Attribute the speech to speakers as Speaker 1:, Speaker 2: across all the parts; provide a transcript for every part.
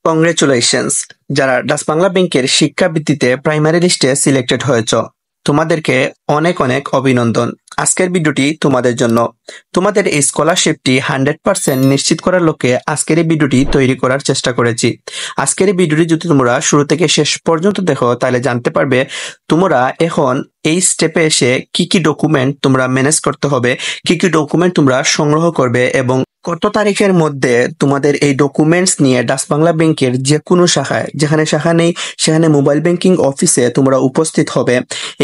Speaker 1: Congratulations! যারা Dutch Bangla ব্যাংকের শিক্ষাবৃত্তিতে primary লিস্টে সিলেক্টেড হয়েছ, তোমাদেরকে অনেক অনেক অভিনন্দন। আজকের ভিডিওটি তোমাদের জন্য। তোমাদের এই স্কলারশিপটি 100% নিশ্চিত করার লক্ষ্যে আজকের এই ভিডিওটি তৈরি করার চেষ্টা করেছি। আজকের এই ভিডিওটি যদি তোমরা শুরু থেকে শেষ পর্যন্ত দেখো, তাহলে জানতে পারবে তোমরা এখন এই স্টেপে এসে কি কি ডকুমেন্ট তোমরা ম্যানেজ করতে হবে, কি কি ডকুমেন্ট তোমরা সংগ্রহ করবে এবং কত তারিখের মধ্যে তোমাদের এই ডকুমেন্টস নিয়ে ডাচ বাংলা ব্যাংকের যে কোনো শাখায়, যেখানে শাখা নেই সেখানে মোবাইল ব্যাংকিং অফিসে তোমরা উপস্থিত হবে,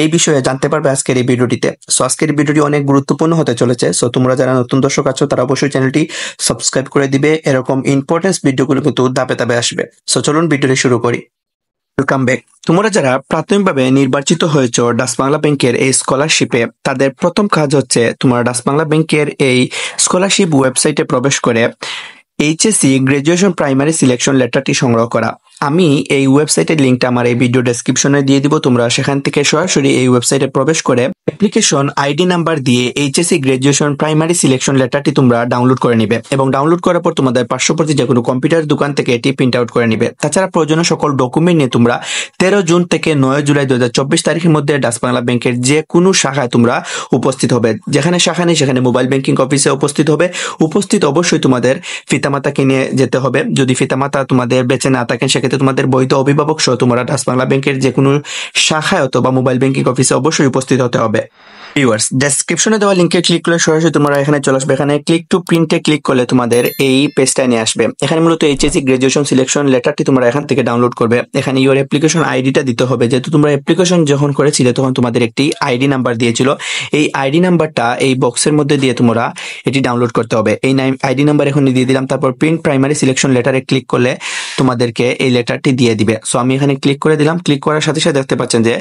Speaker 1: এই বিষয়ে জানতে পারবে আজকের এই ভিডিওটিতে। সো আজকের এই ভিডিওটি অনেক গুরুত্বপূর্ণ হতে চলেছে। সো তোমরা যারা নতুন দর্শক আছো তারা অবশ্যই চ্যানেলটি সাবস্ক্রাইব করে দিবে। এরকম ইম্পর্টেন্স ভিডিওগুলো কিন্তু ধাপে ধাপে আসবে। সো চলুন ভিডিওটি শুরু করি। Welcome back. তোমরা যারা প্রাথমিকভাবে নির্বাচিত হয়েছ ডাচ বাংলা ব্যাংকের এই স্কলারশিপে, তাদের প্রথম কাজ হচ্ছে তোমরা ডাচ বাংলা ব্যাংকের এই স্কলারশিপ ওয়েবসাইটে প্রবেশ করে এইচএসসি গ্রাজুয়েশন প্রাইমারি সিলেকশন লেটারটি সংগ্রহ করা। আমি এই ওয়েবসাইটের লিঙ্কটা আমার এই ভিডিও ডেসক্রিপশনে দিয়ে দিব। তোমরা সেখান থেকে সরাসরি এই ওয়েবসাইটে প্রবেশ করে অ্যাপ্লিকেশন আইডি নাম্বার দিয়ে এইচএসসি গ্রাজুয়েশন প্রাইমারি সিলেকশন লেটারটি তোমরা ডাউনলোড করে নিবে এবং ডাউনলোড করার পর তোমাদের পার্শ্ববর্তী যে কোনো কম্পিউটার দোকান থেকে এটি প্রিন্ট আউট করে নিবে। তাছাড়া প্রয়োজনীয় সকল ডকুমেন্ট নিয়ে তোমরা 13 জুন থেকে 9 জুলাই 2024 তারিখের মধ্যে ডাচ বাংলা ব্যাংকের যে কোনো শাখায় তোমরা উপস্থিত হবে। যেখানে শাখা নেই সেখানে মোবাইল ব্যাংকিং অফিসে উপস্থিত হবে। উপস্থিত অবশ্যই তোমাদের পিতামাতাকে নিয়ে যেতে হবে। যদি পিতামাতা তোমাদের বেঁচে না থাকেন সেক্ষেত্রে তোমাদের বৈধ অভিভাবক সহ তোমরা ডাচ বাংলা ব্যাংকের যে কোনো শাখায় অথবা মোবাইল ব্যাংকিং অফিসে অবশ্যই উপস্থিত হতে হবে। ভিউয়ার্স, ডেসক্রিপশনে দেওয়া লিংকে ক্লিক করলে সরাসরি তোমরা এখানে চলে আসবে। এখানে ক্লিক টু প্রিন্টে ক্লিক করলে তোমাদের এই পেজটা নিয়ে আসবে। এখানে মূলত এইচএসসি গ্রাজুয়েশন সিলেকশন লেটারটি তোমরা এখান থেকে ডাউনলোড করবে। এখানে ইওর অ্যাপ্লিকেশন আইডিটা দিতে হবে। যেহেতু তোমরা অ্যাপ্লিকেশন যখন করেছিলে তখন তোমাদের একটি আইডি নাম্বার দিয়েছিল। এই আইডি নাম্বারটা এই বক্সের মধ্যে দিয়ে তোমরা এটি ডাউনলোড করতে হবে। এই আইডি নাম্বার এখন দিয়ে দিলাম। তারপর প্রিন্ট প্রাইমারি সিলেকশন লেটারে ক্লিক করলে তোমাদেরকে এই লেটারটি দিয়ে দিবে। সো আমি এখানে ক্লিক করে দিলাম। ক্লিক করার সাথে সাথে দেখতে পাচ্ছেন যে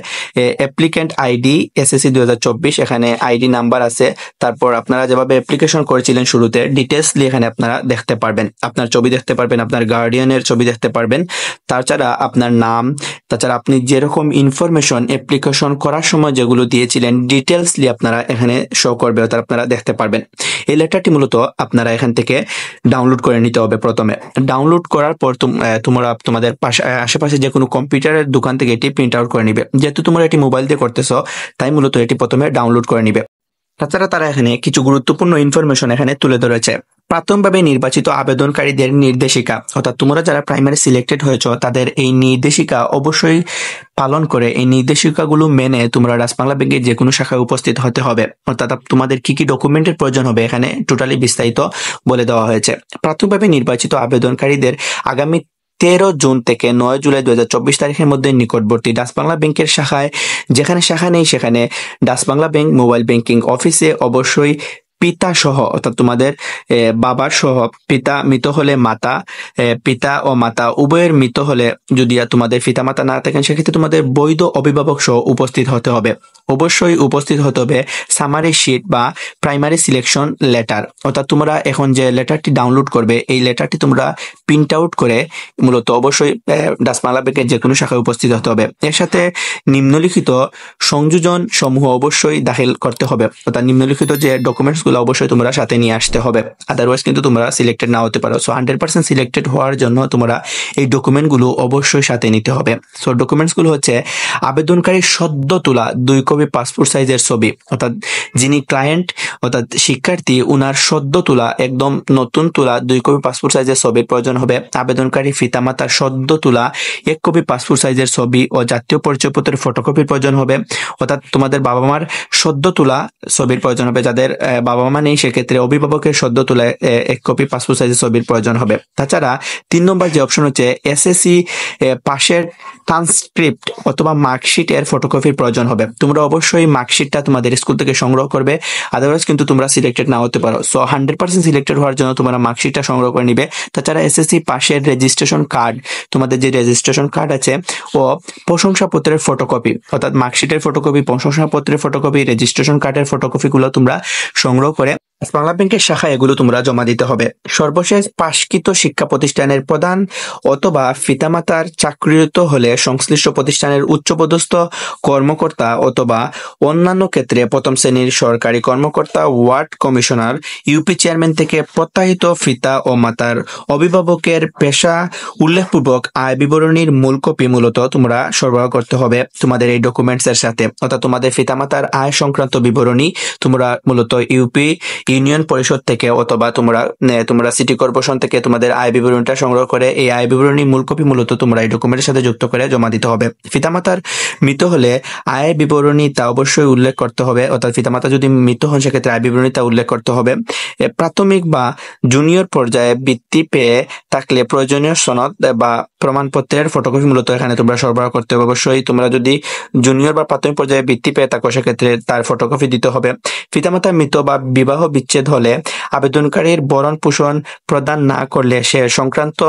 Speaker 1: অ্যাপ্লিক্যান্ট আইডি এসএসসি 2024, এখানে আইডি নাম্বার আছে। তারপর আপনারা যেভাবে অ্যাপ্লিকেশন করেছিলেন শুরুতে ডিটেইলসলি এখানে আপনারা দেখতে পারবেন। আপনার ছবি দেখতে পারবেন, আপনার গার্ডিয়ানের ছবি দেখতে পারবেন। তাছাড়া আপনার নাম, তাছাড়া আপনি যেরকম ইনফরমেশন অ্যাপ্লিকেশন করার সময় যেগুলো দিয়েছিলেন ডিটেইলসলি আপনারা এখানে শো করবে, অর্থাৎ আপনারা দেখতে পারবেন। এই লেটারটি মূলত আপনারা এখান থেকে ডাউনলোড করে নিতে হবে। প্রথমে ডাউনলোড করার পর তোমরা তোমাদের আশেপাশে যে কোনো কম্পিউটারের দোকান থেকে এটি প্রিন্ট আউট করে নিবে। যেহেতু তোমরা এটি মোবাইল দিয়ে করতেছো তাই মূলত এটি প্রথমে ডাউনলোড করে নিবে। তাছাড়া তারা এখানে কিছু গুরুত্বপূর্ণ ইনফরমেশন এখানে তুলে ধরেছে। প্রাথমিকভাবে নির্বাচিত আবেদনকারীদের নির্দেশিকা, অর্থাৎ তোমরা যারা প্রাইমারি সিলেক্টেড হয়েছ তাদের এই নির্দেশিকা অবশ্যই পালন করে এই নির্দেশিকাগুলো মেনে তোমরা ডাচ বাংলা ব্যাংকের যে কোনো শাখায় উপস্থিত হতে হবে। অর্থাৎ তোমাদের কি কি ডকুমেন্টের প্রয়োজন হবে এখানে টোটালি বিস্তারিত বলে দেওয়া হয়েছে। প্রাথমিকভাবে নির্বাচিত আবেদনকারীদের আগামী 13 জুন থেকে 9 জুলাই 2024 তারিখের মধ্যে নিকটবর্তী ডাচ বাংলা ব্যাংকের শাখায়, যেখানে শাখা নেই সেখানে Dutch Bangla bank mobile banking অফিসে অবশ্যই পিতা সহ, অর্থাৎ তোমাদের বাবার সহ, পিতা মৃত হলে মাতা, পিতা ও মাতা উভয়ের মৃত হলে যদি তোমাদের পিতা মাতা না থাকেন সেক্ষেত্রে তোমাদের বৈধ অভিভাবক সহ উপস্থিত হতে হবে। অবশ্যই উপস্থিত হতে হবে সামারি শিট বা প্রাইমারি সিলেকশন লেটার, অর্থাৎ তোমরা এখন যে লেটারটি ডাউনলোড করবে এই লেটারটি তোমরা প্রিন্ট আউট করে মূলত অবশ্যই ডাচ বাংলা ব্যাংকের যে কোনো শাখায় উপস্থিত হতে হবে। এর সাথে নিম্নলিখিত সংযোজন সমূহ অবশ্যই দাখিল করতে হবে, অর্থাৎ নিম্নলিখিত যে ডকুমেন্টস অবশ্যই তোমরা সাথে নিয়ে আসতে হবে। আদারওয়াইজ কিন্তু তোমরা সিলেক্টেড না হতে পারো। সো 100% সিলেক্টেড হওয়ার জন্য তোমরা এই ডকুমেন্টগুলো অবশ্যই সাথে নিতে হবে। সো ডকুমেন্টসগুলো হচ্ছে আবেদনকারীর সদ্য তোলা 2 কপি পাসপোর্ট সাইজের ছবি, অর্থাৎ যিনি ক্লায়েন্ট অর্থাৎ শিক্ষার্থী উনার সদ্য তোলা একদম নতুন তোলা 2 কপি পাসপোর্ট সাইজের ছবির প্রয়োজন হবে। আবেদনকারী পিতামাতার সদ্য তোলা 1 কপি পাসপোর্ট সাইজের ছবি ও জাতীয় পরিচয়পত্রের ফটোকপির প্রয়োজন হবে। অর্থাৎ তোমাদের বাবা মার সদ্য তোলা ছবির প্রয়োজন হবে। যাদের বাবা মা নেই সেক্ষেত্রে অভিভাবকের সদ্য তোলা 1 কপি পাসপোর্ট সাইজের ছবির প্রয়োজন হবে। তাছাড়া 3 নম্বর যে অপশন হচ্ছে এসএসসি পাশের ট্রান্সক্রিপ্ট অথবা মার্কশিটের ফটোকপির প্রয়োজন হবে। তোমরা অবশ্যই মার্কশিটটা তোমাদের স্কুল থেকে সংগ্রহ করবে, আদারওয়াইজ কিন্তু তোমরা সিলেক্টেড না হতে পারো। সো 100% সিলেক্টেড হওয়ার জন্য তোমরা মার্কশিটটা সংগ্রহ করে নিবে। তাছাড়া এসএসসি পাশের রেজিস্ট্রেশন কার্ড, তোমাদের যে রেজিস্ট্রেশন কার্ড আছে ও প্রশংসাপত্রের ফটোকপি, অর্থাৎ মার্কশিটের ফটোকপি, প্রশংসাপত্রের ফটোকপি, রেজিস্ট্রেশন কার্ডের ফটোকপিগুলো তোমরা সংগ্রহ করে বাংলা ব্যাংকের শাখায় এগুলো তোমরা জমা দিতে হবে। সর্বশেষ পাশকৃত শিক্ষা প্রতিষ্ঠানের প্রধান অথবা পিতামাতার চাকরিরত হলে সংশ্লিষ্ট প্রতিষ্ঠানের উচ্চপদস্থ কর্মকর্তা অথবা অন্যান্য ক্ষেত্রে প্রথম শ্রেণীর সরকারি কর্মকর্তা, ওয়ার্ড কমিশনার, ইউপি চেয়ারম্যান থেকে প্রত্যাহিত পিতা ও মাতার অভিভাবকের পেশা উল্লেখপূর্বক আয় বিবরণীর মূল কপি মূলত তোমরা সরবরাহ করতে হবে তোমাদের এই ডকুমেন্টস এর সাথে। অর্থাৎ তোমাদের পিতামাতার আয় সংক্রান্ত বিবরণী তোমরা মূলত ইউপি ইউনিয়ন পরিষদ থেকে অথবা তোমরা সিটি কর্পোরেশন থেকে তোমাদের আয় বিবরণীটা সংগ্রহ করে এই আয় বিবরণী মূল কপি মূলত তোমরা এই ডকুমেন্টের সাথে যুক্ত করে জমা দিতে হবে। পিতামাতার মৃত হলে আয় বিবরণী তা অবশ্যই উল্লেখ করতে হবে। অর্থাৎ পিতামাতা যদি মৃত হন সেক্ষেত্রে আয় বিবরণী তা উল্লেখ করতে হবে। প্রাথমিক বা জুনিয়র পর্যায়ে বৃত্তি পেয়ে থাকলে প্রয়োজনীয় সনদ বা প্রমাণপত্রের ফটোকপি মূলত এখানে তোমরা সরবরাহ করতে হবে। অবশ্যই তোমরা যদি জুনিয়র বা প্রাথমিক পর্যায়ে বৃত্তি পেয়ে থাকো সেক্ষেত্রে তার ফটোকপি দিতে হবে। পিতামাতা মৃত বা বিবাহ বিচ্ছেদ হলে আবেদনকারীর ভরণ পোষণ প্রদান না করলে সে সংক্রান্ত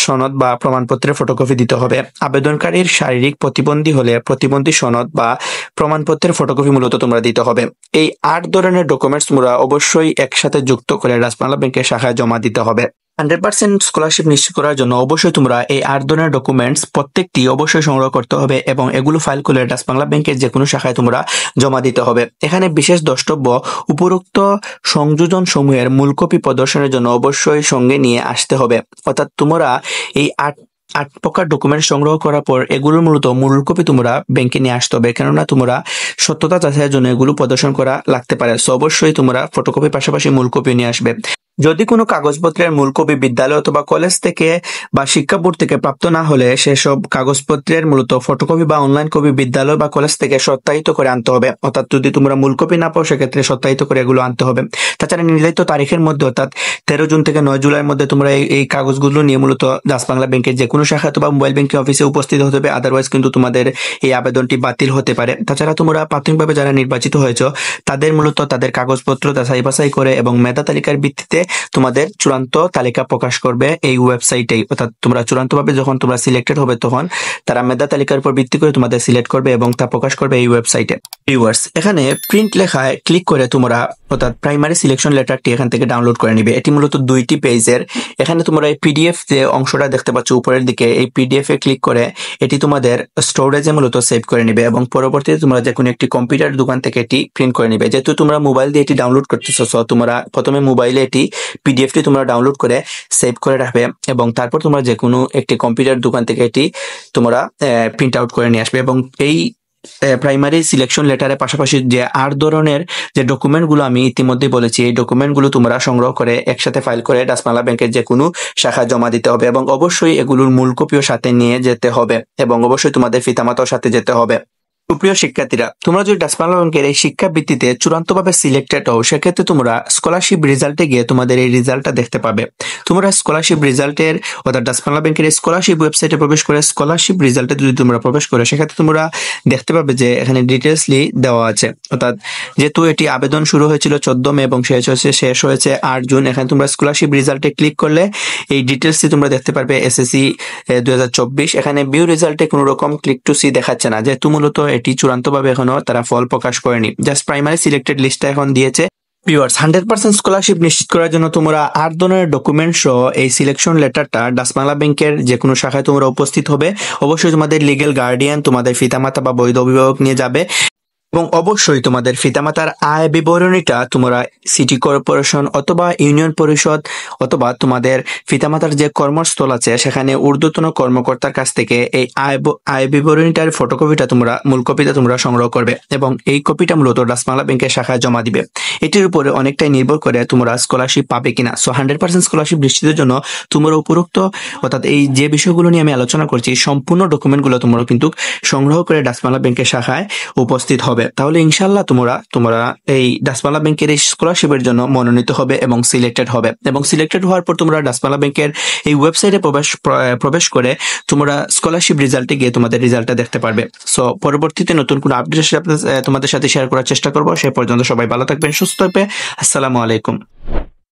Speaker 1: সনদ বা প্রমাণপত্রের ফটোকপি দিতে হবে। আবেদনকারীর শারীরিক প্রতিবন্ধী হলে প্রতিবন্ধী সনদ বা প্রমাণপত্রের ফটোকপি মূলত তোমরা দিতে হবে। এই 8 ধরনের ডকুমেন্টস তোমরা অবশ্যই একসাথে যুক্ত করে রাজবাংলা ব্যাংকের শাখায় জমা দিতে হবে। 100% স্কলারশিপ নিশ্চিত করার জন্য অবশ্যই তোমরা এই 8 ধরনের ডকুমেন্টস প্রত্যেকটি অবশ্যই সংগ্রহ করতে হবে এবং এগুলো ফাইল করে রাজবাংলা ব্যাংকের যে কোনো শাখায় তোমরা জমা দিতে হবে। এখানে বিশেষ দ্রষ্টব্য, উপরোক্ত সংযোজন সমূহের মূল কপি প্রদর্শনের জন্য অবশ্যই সঙ্গে নিয়ে আসতে হবে। অর্থাৎ তোমরা এই 8 প্রকার ডকুমেন্ট সংগ্রহ করার পর এগুলোর মূলত মূল কপি তোমরা ব্যাংকে নিয়ে আসতে হবে, কেননা তোমরা সত্যতা যাচাইয়ের জন্য এগুলো প্রদর্শন করা লাগতে পারে। সো অবশ্যই তোমরা ফটোকপির পাশাপাশি মূল কপি নিয়ে আসবে। যদি কোনো কাগজপত্রের মূল কপি বিদ্যালয় অথবা কলেজ থেকে বা শিক্ষা বোর্ড থেকে প্রাপ্ত না হলে সেসব কাগজপত্রের মূলত ফটোকপি বা অনলাইন কপি বিদ্যালয় বা কলেজ থেকে সত্যায়িত করে আনতে হবে। অর্থাৎ যদি তোমরা মূল কপি না পাও সেক্ষেত্রে সত্যায়িত করে এগুলো আনতে হবে। তাছাড়া নির্ধারিত তারিখের মধ্যে অর্থাৎ 13 জুন থেকে 9 জুলাইয়ের মধ্যে তোমরা এই কাগজগুলো নিয়ে মূলত রাজবাংলা ব্যাংকের যে কোনো শাখা অথবা মোবাইল ব্যাংকিং অফিসে উপস্থিত হতে হবে। আদারওয়াইজ কিন্তু তোমাদের এই আবেদনটি বাতিল হতে পারে। তাছাড়া তোমরা প্রাথমিকভাবে যারা নির্বাচিত হয়েছ তাদের মূলত তাদের কাগজপত্র যাচাই বাছাই করে এবং মেধা তালিকার ভিত্তিতে তোমাদের চূড়ান্ত তালিকা প্রকাশ করবে এই ওয়েবসাইটেই। অর্থাৎ তোমরা চূড়ান্তভাবে যখন তোমরা সিলেক্টেড হবে তখন তারা মেধা তালিকার উপর ভিত্তি করে তোমাদের সিলেক্ট করবে এবং তা প্রকাশ করবে এই ওয়েবসাইটে। ভিউয়ার্স, এখানে প্রিন্ট লেখায় ক্লিক করে তোমরা অর্থাৎ প্রাইমারি সিলেকশন লেটারটি এখান থেকে ডাউনলোড করে নিবে। এটি মূলত 2টি পেজের। এখানে তোমরা এই পিডিএফ যে অংশটা দেখতে পাচ্ছ উপরের দিকে, এই পিডিএফ এ ক্লিক করে এটি তোমাদের স্টোরেজে মূলত সেভ করে নিবে এবং পরবর্তীতে তোমরা যে কোনো একটি কম্পিউটার দোকান থেকে এটি প্রিন্ট করে নিবে। যেহেতু তোমরা মোবাইল দিয়ে এটি ডাউনলোড করতেছো, সো তোমরা প্রথমে মোবাইলে এটি পিডিএফটি তোমরা ডাউনলোড করে সেভ করে রাখবে এবং তারপর তোমরা যে কোনো একটি কম্পিউটার দোকান থেকে এটি তোমরা প্রিন্ট আউট করে নিয়ে আসবে এবং এই প্রাইমারি সিলেকশন লেটারের পাশাপাশি যে 8 ধরনের যে ডকুমেন্টগুলো আমি ইতিমধ্যে বলেছি এই ডকুমেন্টগুলো তোমরা সংগ্রহ করে একসাথে ফাইল করে রাজবাংলা ব্যাংকের যে কোনো শাখায় জমা দিতে হবে এবং অবশ্যই এগুলোর মূল কপিও সাথে নিয়ে যেতে হবে এবং অবশ্যই তোমাদের পিতামাতার সাথে যেতে হবে। সুপ্রিয় শিক্ষার্থীরা, তোমরা যদি ডাচবাংলা ব্যাংকের এই শিক্ষা ভিত্তিতে চূড়ান্তভাবে সিলেক্টেড হও সেক্ষেত্রে তোমরা স্কলারশিপ রেজাল্টে গিয়ে তোমাদের এই রেজাল্টটা দেখতে পাবে। তোমরা স্কলারশিপ রেজাল্টের অর্থাৎ ডাচবাংলা ব্যাংকের স্কলারশিপ ওয়েবসাইটে প্রবেশ করে স্কলারশিপ রেজাল্টে যদি তোমরা প্রবেশ করো সেক্ষেত্রে তোমরা দেখতে পাবে যে এখানে ডিটেলসলি দেওয়া আছে। অর্থাৎ যেহেতু এটি আবেদন শুরু হয়েছিল 14 মে এবং শেষ হয়েছে 8 জুন, এখানে তোমরা স্কলারশিপ রেজাল্টে ক্লিক করলে এই ডিটেলসটি তোমরা দেখতে পারবে। এসএসসি 2024 এখানে ভিউ রেজাল্টে কোনো রকম ক্লিক টু সি দেখাচ্ছে না, যেহেতু মূলত এটি চূড়ান্তভাবে এখনো তারা ফল প্রকাশ করেনি, জাস্ট প্রাইমারি সিলেক্টেড লিস্টটা এখন দিয়েছে। ভিউয়ার্স, 100% স্কলারশিপ নিশ্চিত করার জন্য তোমরা 8 ধরনের ডকুমেন্ট সহ এই সিলেকশন লেটারটা ডাচবাংলা ব্যাংকের যে কোনো শাখায় তোমরা উপস্থিত হবে। অবশ্যই তোমাদের লিগ্যাল গার্ডিয়ান, তোমাদের পিতামাতা বা বৈধ অভিভাবক নিয়ে যাবে এবং অবশ্যই তোমাদের পিতামাতার আয় বিবরণীটা তোমরা সিটি কর্পোরেশন অথবা ইউনিয়ন পরিষদ অথবা তোমাদের পিতামাতার যে কর্মস্থল আছে সেখানে ঊর্ধ্বতন কর্মকর্তার কাছ থেকে এই আয় বিবরণীটার ফটোকপিটা তোমরা মূল কপিটা তোমরা সংগ্রহ করবে এবং এই কপিটা মূলত ডাচবাংলা ব্যাংকের শাখায় জমা দিবে। এটির উপরে অনেকটাই নির্ভর করে তোমরা স্কলারশিপ পাবে কিনা। সো 100% স্কলারশিপ নিশ্চিতের জন্য তোমরা উপরোক্ত অর্থাৎ এই যে বিষয়গুলো নিয়ে আমি আলোচনা করছি সম্পূর্ণ ডকুমেন্টগুলো তোমরা কিন্তু সংগ্রহ করে ডাচবাংলা ব্যাংকের শাখায় উপস্থিত হবে। তাহলে ইনশাআল্লাহ তোমরা এই ডাচবাংলা ব্যাংকের এই স্কলারশিপের জন্য মনোনীত হবে এবং সিলেক্টেড হবে এবং সিলেক্টেড হওয়ার পর তোমরা ডাচবাংলা ব্যাংকের এই ওয়েবসাইটে প্রবেশ করে তোমরা স্কলারশিপ রেজাল্টে গিয়ে তোমাদের রেজাল্টটা দেখতে পারবে। সো পরবর্তীতে নতুন কোনো আপডেট তোমাদের সাথে শেয়ার করার চেষ্টা করবো। সে পর্যন্ত সবাই ভালো থাকবেন, সুস্থ থাকবে। আসসালামু আলাইকুম।